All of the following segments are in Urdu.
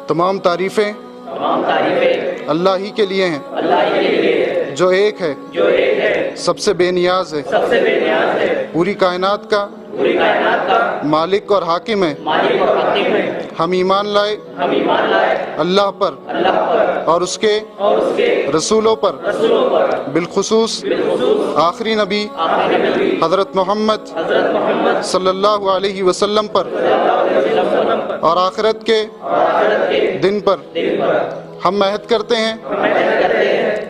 تمام تعریفیں اللہ ہی کے لیے ہیں جو ایک ہے، سب سے بے نیاز ہے، پوری کائنات کا مالک اور حاکم ہے۔ ہم ایمان لائے اللہ پر اور اس کے رسولوں پر، بالخصوص آخری نبی حضرت محمد صلی اللہ علیہ وسلم پر، اور آخرت کے دن پر۔ ہم عہد کرتے ہیں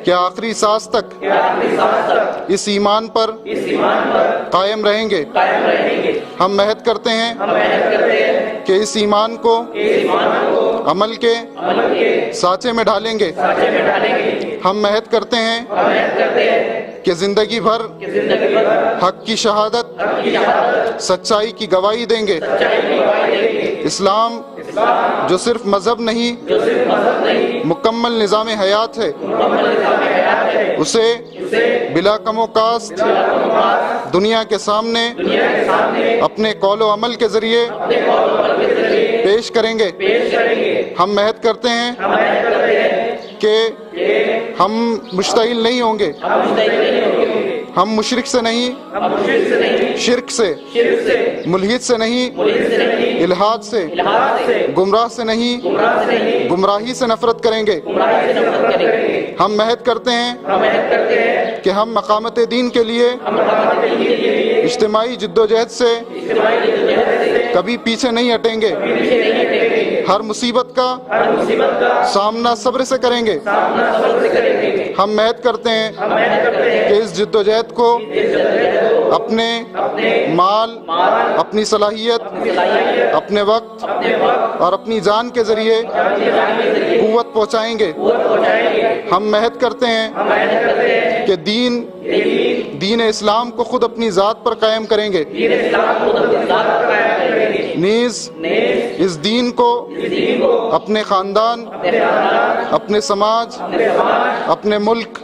کہ آخری سانس تک اس ایمان پر قائم رہیں گے۔ ہم عہد کرتے ہیں کہ اس ایمان کو عمل کے سانچے میں ڈالیں گے۔ ہم عہد کرتے ہیں کہ زندگی بھر حق کی شہادت، سچائی کی گواہی دیں گے۔ اسلام جو صرف مذہب نہیں، مکمل نظام حیات ہے، اسے بلا کم و کاست دنیا کے سامنے اپنے قول و عمل کے ذریعے پیش کریں گے۔ ہم عہد کرتے ہیں کہ ہم مشتعل نہیں ہوں گے، ہم مشرک سے نہیں، شرک سے، ملحد سے نہیں، الحاد سے، گمراہ سے نہیں، گمراہی سے نفرت کریں گے۔ ہم عہد کرتے ہیں کہ ہم مقامت دین کے لیے اجتماعی جدوجہد سے کبھی پیچھے نہیں ہٹیں گے۔ ہر مصیبت کا سامنا صبر سے کریں گے۔ ہم عہد کرتے ہیں کہ اس جدوجہد کو اپنے مال، اپنی صلاحیت، اپنے وقت اور اپنی جان کے ذریعے قوت پہنچائیں گے۔ ہم عہد کرتے ہیں کہ دین اسلام کو خود اپنی ذات پر قائم کریں گے، نیز اس دین کو اپنے خاندان، اپنے سماج، اپنے ملک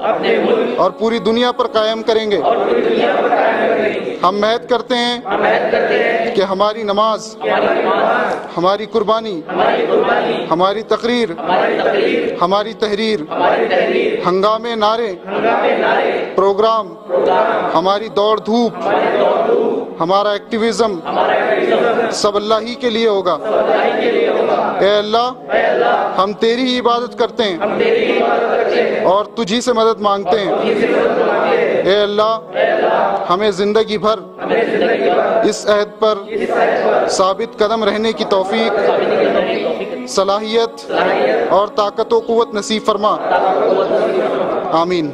اور پوری دنیا پر قائم کریں گے۔ ہم عہد کرتے ہیں کہ ہماری نماز، ہماری قربانی، ہماری تقریر، ہماری تحریر، ہنگامے نعرے، پروگرام، ہماری دوڑ دھوپ، ہمارا ایکٹیویزم سب اللہ ہی کے لیے ہوگا۔ اے اللہ، ہم تیری ہی عبادت کرتے ہیں اور تجھی سے مدد مانگتے ہیں۔ اے اللہ، ہمیں زندگی بھر اس عہد پر ثابت قدم رہنے کی توفیق، صلاحیت اور طاقت و قوت نصیب فرما۔ آمین۔